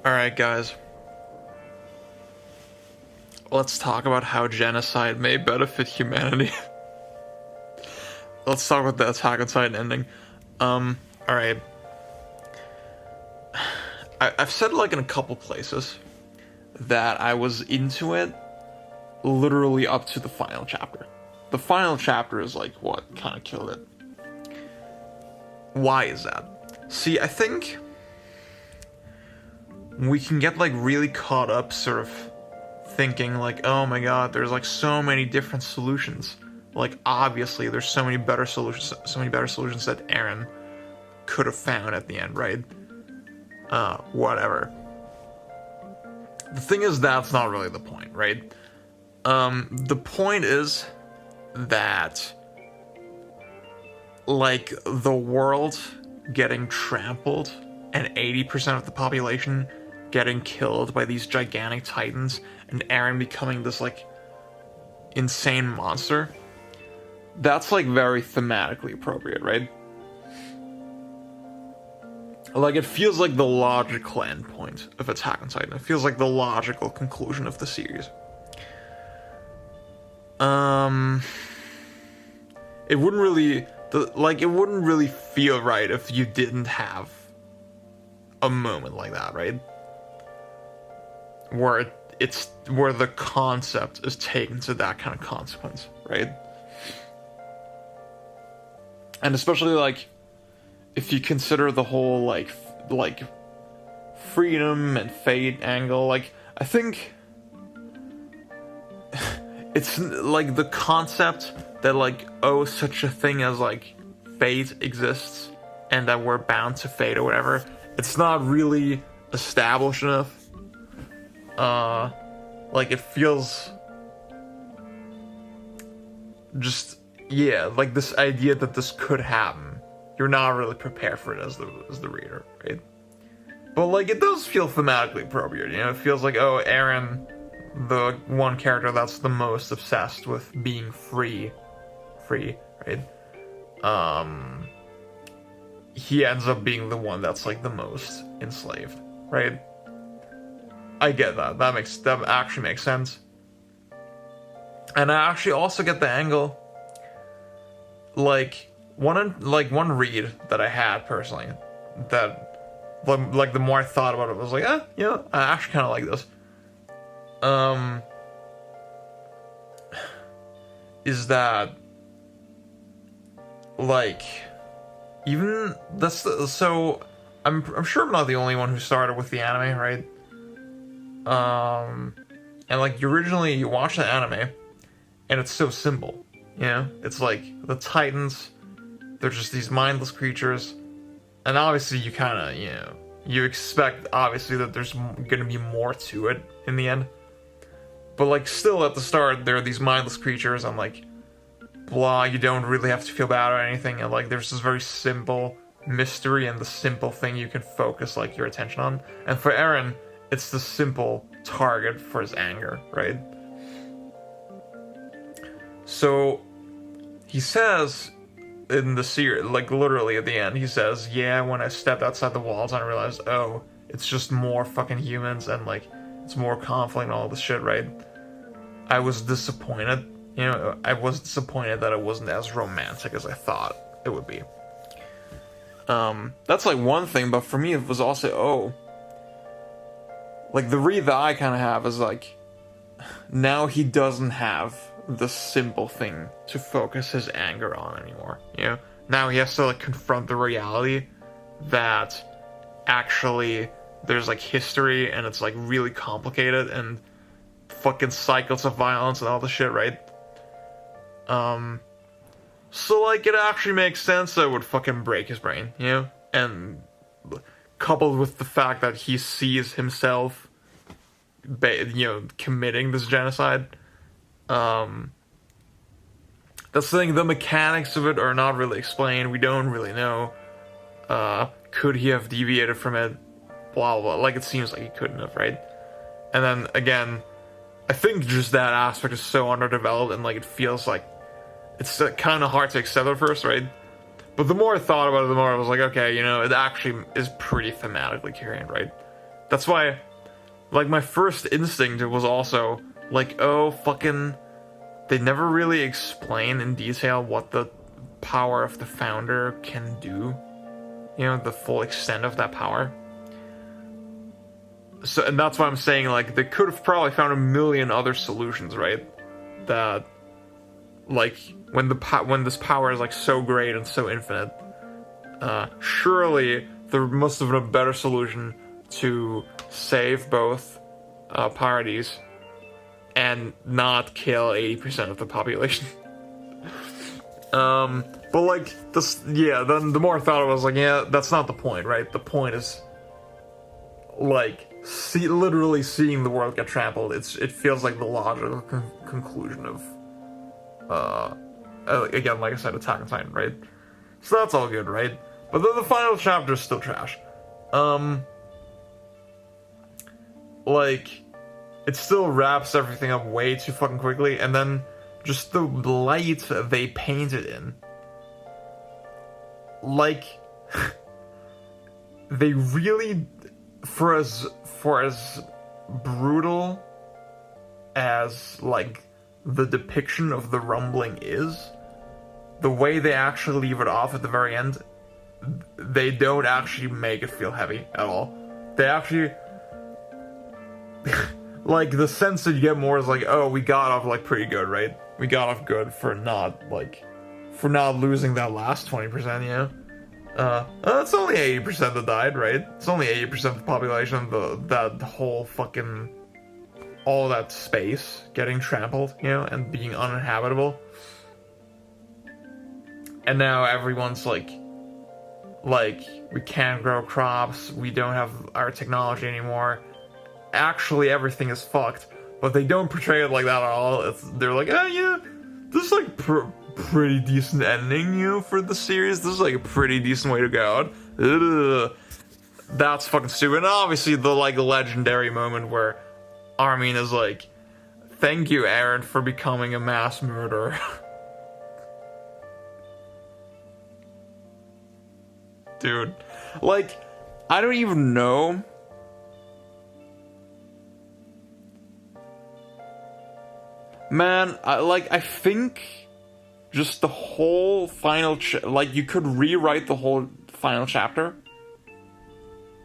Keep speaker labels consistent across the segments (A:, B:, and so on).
A: Alright, guys. Let's talk about how genocide may benefit humanity. Let's talk about the Attack on Titan ending. Alright. I've said like in a couple places that I was into it literally up to the final chapter. The final chapter is like what kind of killed it. Why is that? See, I think we can get like really caught up sort of thinking like, oh my god, there's like so many different solutions. Like obviously there's so many better solutions that Eren could have found at the end, right? Whatever. The thing is, that's not really the point, right? The point is that like the world getting trampled and 80% of the population getting killed by these gigantic titans and Eren becoming this like insane monster, that's like very thematically appropriate, right? Like it feels like the logical endpoint of Attack on Titan. It feels like the logical conclusion of the series. It wouldn't really feel right if you didn't have a moment like that, right? Where where the concept is taken to that kind of consequence, right? And especially like if you consider the whole like freedom and fate angle, like I think it's like the concept that like, oh, such a thing as like fate exists and that we're bound to fate or whatever, it's not really established enough. Like it feels just, yeah, like this idea that this could happen, you're not really prepared for it as the reader, right? But like it does feel thematically appropriate, you know? It feels like, oh, Eren, the one character that's the most obsessed with being free, right? He ends up being the one that's like the most enslaved, right? I get that. That actually makes sense. And I actually also get the angle. Like one read that I had personally, that like the more I thought about it, I was like, I actually kind of like this. Is that like even so I'm sure I'm not the only one who started with the anime, right? And like originally you watch the anime and it's so simple, you know? It's like the Titans, they're just these mindless creatures, and obviously you kind of, you know, you expect obviously that there's gonna be more to it in the end, but like still at the start there are these mindless creatures and like blah, you don't really have to feel bad or anything, and like there's this very simple mystery and the simple thing you can focus like your attention on. And for Eren, it's the simple target for his anger, right? So he says in the series, like literally at the end, he says, yeah, when I stepped outside the walls and I realized, oh, it's just more fucking humans and like it's more conflict and all this shit, right? I was disappointed. You know, I was disappointed that it wasn't as romantic as I thought it would be. That's like one thing, but for me it was also, like the read that I kind of have is like, now he doesn't have the simple thing to focus his anger on anymore, you know? Now he has to like confront the reality that actually there's like history and it's like really complicated and fucking cycles of violence and all the shit, right? So like it actually makes sense that it would fucking break his brain, you know? And coupled with the fact that he sees himself, you know, committing this genocide, that's the thing, the mechanics of it are not really explained, we don't really know. Could he have deviated from it? Blah, blah, like it seems like he couldn't have, right? And then, again, I think just that aspect is so underdeveloped and like it feels like it's kind of hard to accept at first, right? But the more I thought about it, the more I was like, okay, you know, it actually is pretty thematically coherent, right? That's why, like, my first instinct was also, like, oh, fucking... They never really explain in detail what the power of the Founder can do. You know, the full extent of that power. So, and that's why I'm saying, like, they could have probably found a million other solutions, right? That, like, when this power is, like, so great and so infinite, surely there must have been a better solution to save both parties and not kill 80% of the population. But like this, yeah. Then the more I thought, I was like, yeah, that's not the point, right? The point is, like, literally seeing the world get trampled. It feels like the logical conclusion of, again, like I said, Attack on Titan, right? So that's all good, right? But then the final chapter is still trash. Like, it still wraps everything up way too fucking quickly, and then just the light they painted in. Like, they really, for as brutal as, like, the depiction of the rumbling is, the way they actually leave it off at the very end, they don't actually make it feel heavy at all. They actually... like, the sense that you get more is like, oh, we got off, like, pretty good, right? We got off good for not losing that last 20%, you know? It's only 80% that died, right? It's only 80% of the population, that whole fucking... all that space getting trampled, you know, and being uninhabitable. And now everyone's like, we can't grow crops, we don't have our technology anymore. Actually, everything is fucked, but they don't portray it like that at all. They're like, oh yeah, this is like pretty decent ending, you know, for the series. This is like a pretty decent way to go out. Ugh. That's fucking stupid. And obviously the, like, legendary moment where Armin is like, thank you, Eren, for becoming a mass murderer. Dude, like, I don't even know. Man, I think just the whole final... like, you could rewrite the whole final chapter,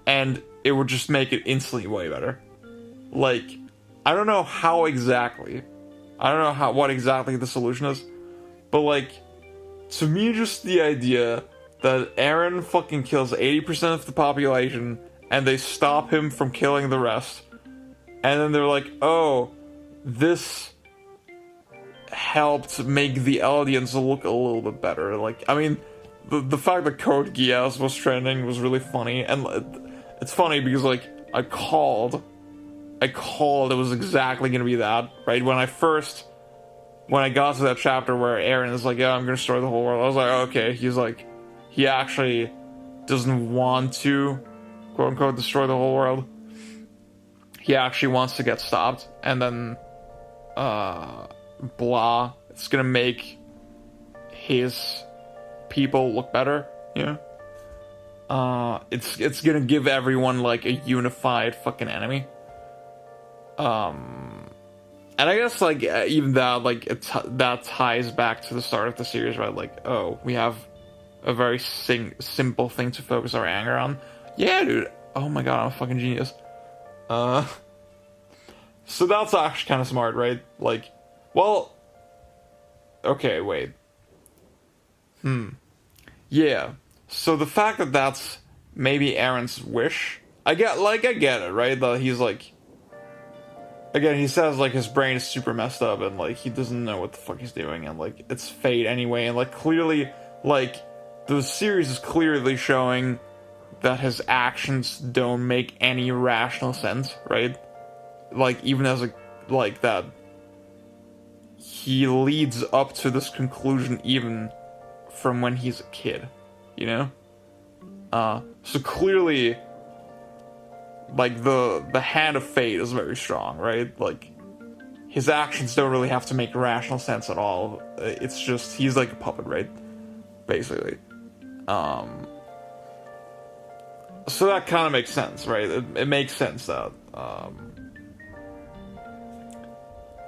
A: and it would just make it instantly way better. Like, I don't know how exactly. I don't know what exactly the solution is, but, like, to me, just the idea that Eren fucking kills 80% of the population, and they stop him from killing the rest, and then they're like, oh, this helped make the audience look a little bit better. Like, I mean, the fact that Code Geass was trending was really funny, and it's funny because, like, I called it was exactly gonna be that, right? When I got to that chapter where Eren is like, yeah, I'm gonna destroy the whole world, I was like, oh, okay, he's like, he actually doesn't want to, quote unquote, destroy the whole world. He actually wants to get stopped, and then, blah, it's gonna make his people look better, you know? It's gonna give everyone, like, a unified fucking enemy. And I guess, like, even that, like, that ties back to the start of the series, right? Like, oh, we have a very simple thing to focus our anger on. Yeah, dude. Oh my god, I'm a fucking genius. So that's actually kind of smart, right? Like, well, okay, wait. Yeah. So the fact that that's maybe Eren's wish, I get it, right? That he's like, again, he says, like, his brain is super messed up, and, like, he doesn't know what the fuck he's doing, and, like, it's fate anyway, and, like, clearly, like, the series is clearly showing that his actions don't make any rational sense, right? Like, even as a, like, that he leads up to this conclusion even from when he's a kid, you know? So clearly, like, the hand of fate is very strong, right? Like, his actions don't really have to make rational sense at all. It's just, he's like a puppet, right? Basically. So that kind of makes sense, right? It makes sense that,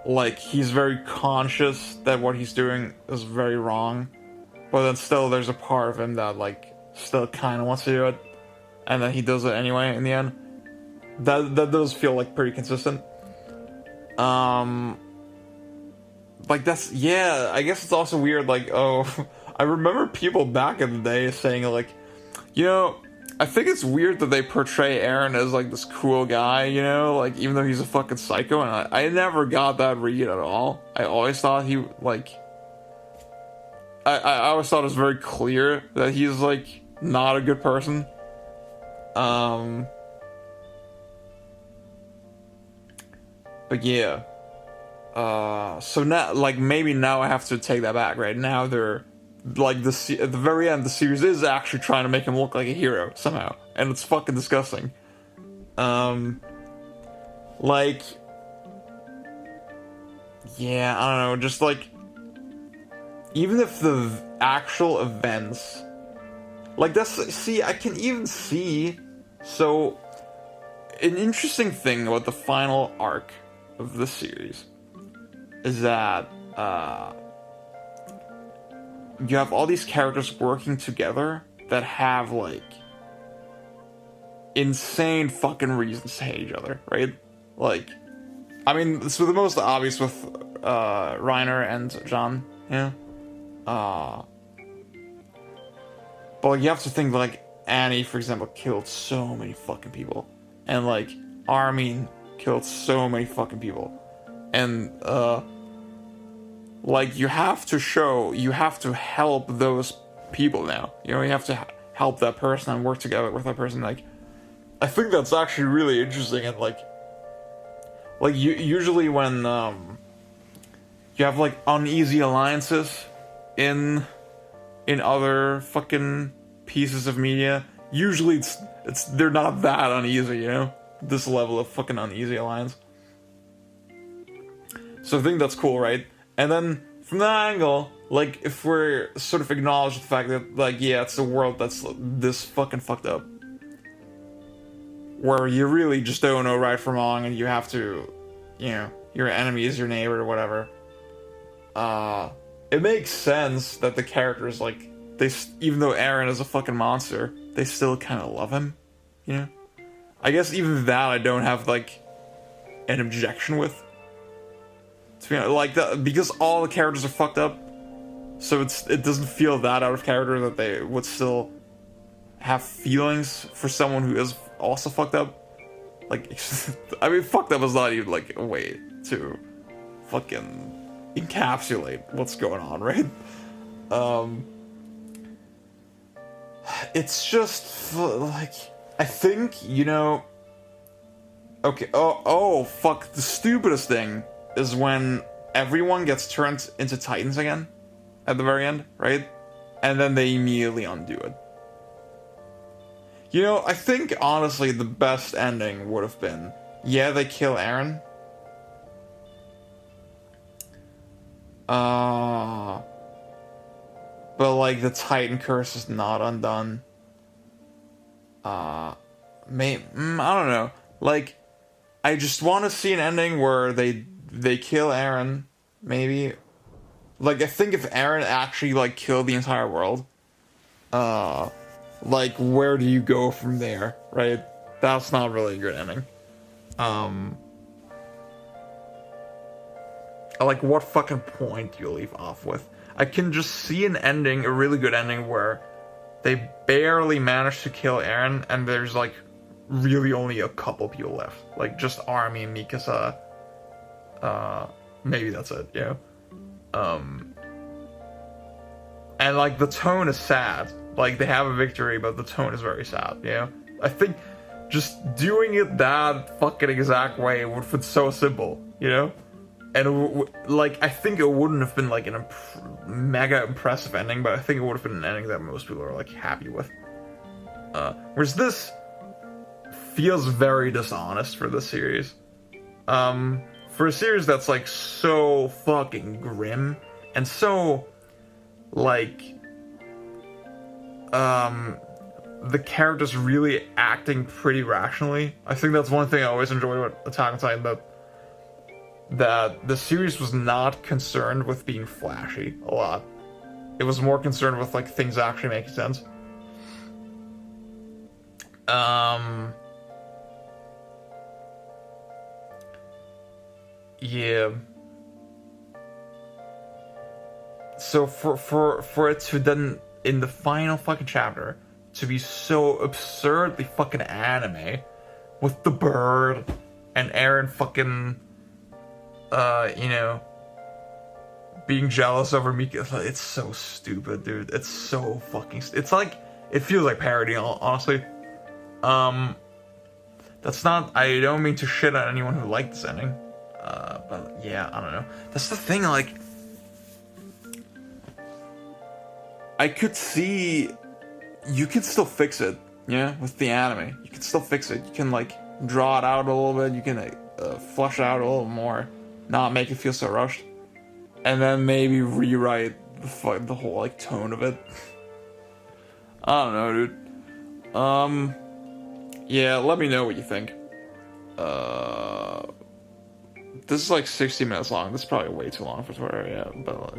A: like, he's very conscious that what he's doing is very wrong, but then still there's a part of him that, like, still kind of wants to do it, and then he does it anyway in the end. That does feel, like, pretty consistent. Like, that's, yeah, I guess it's also weird, like, oh, I remember people back in the day saying, like, you know, I think it's weird that they portray Aaron as, like, this cool guy, you know, like, even though he's a fucking psycho, and I never got that read at all. I always thought he, like, I always thought it was very clear that he's, like, not a good person. But yeah. So now, like, maybe now I have to take that back, right? Now they're, like, at the very end, the series is actually trying to make him look like a hero, somehow. And it's fucking disgusting. Like, yeah, I don't know, just, like, even if the actual events, like, that's, see, I can even see, so, an interesting thing about the final arc of the series is that, you have all these characters working together that have, like, insane fucking reasons to hate each other, right? Like, I mean, so the most obvious with, Reiner and John, yeah? But, like, you have to think, like, Annie, for example, killed so many fucking people. And, like, Armin killed so many fucking people. And, like, you have to help those people now. You know, you have to help that person and work together with that person. Like, I think that's actually really interesting. And, like usually when, you have, like, uneasy alliances in other fucking pieces of media, usually they're not that uneasy, you know? This level of fucking uneasy alliance. So I think that's cool, right? And then, from that angle, like, if we're sort of acknowledge the fact that, like, yeah, it's a world that's this fucking fucked up, where you really just don't know right from wrong, and you have to, you know, your enemy is your neighbor or whatever, it makes sense that the characters, like, even though Aaron is a fucking monster, they still kind of love him, you know? I guess even that I don't have, like, an objection with. To be honest, like, because all the characters are fucked up, so it doesn't feel that out of character that they would still have feelings for someone who is also fucked up. Like, I mean, fucked up is not even, like, a way to fucking encapsulate what's going on, right? It's just, like, I think, you know, okay, oh, fuck, the stupidest thing is when everyone gets turned into Titans again at the very end, right? And then they immediately undo it. You know, I think, honestly, the best ending would have been, yeah, they kill Aaron. But, like, the Titan curse is not undone. I don't know. Like, I just want to see an ending where they kill Aaron, maybe. Like, I think if Aaron actually, like, killed the entire world, like, where do you go from there, right? That's not really a good ending. Like, what fucking point do you leave off with? I can just see an ending, a really good ending, where they barely manage to kill Aaron, and there's, like, really only a couple people left. Like, just Army and Mikasa. Maybe that's it, yeah. And, like, the tone is sad. Like, they have a victory, but the tone is very sad, you know? I think just doing it that fucking exact way would have been so simple, you know? And, like, I think it wouldn't have been, like, an mega impressive ending, but I think it would have been an ending that most people are, like, happy with. Whereas this feels very dishonest for this series. For a series that's, like, so fucking grim, and so, like, the characters really acting pretty rationally. I think that's one thing I always enjoyed about Attack on Titan, that the series was not concerned with being flashy a lot. It was more concerned with like things actually making sense. Yeah. So for it to then in the final fucking chapter to be so absurdly fucking anime with the bird and Eren fucking you know, being jealous over Mika, it's so stupid, dude. It's so fucking it's like, it feels like parody, honestly. That's not, I don't mean to shit on anyone who liked this ending, but yeah, I don't know. That's the thing, like, I could see, you can still fix it, yeah, with the anime. You can still fix it. You can, like, draw it out a little bit. You can flush it out a little more, not make it feel so rushed, and then maybe rewrite the whole, like, tone of it. I don't know, dude. Yeah, let me know what you think. This is like 60 minutes long. This is probably way too long for Twitter, yeah, but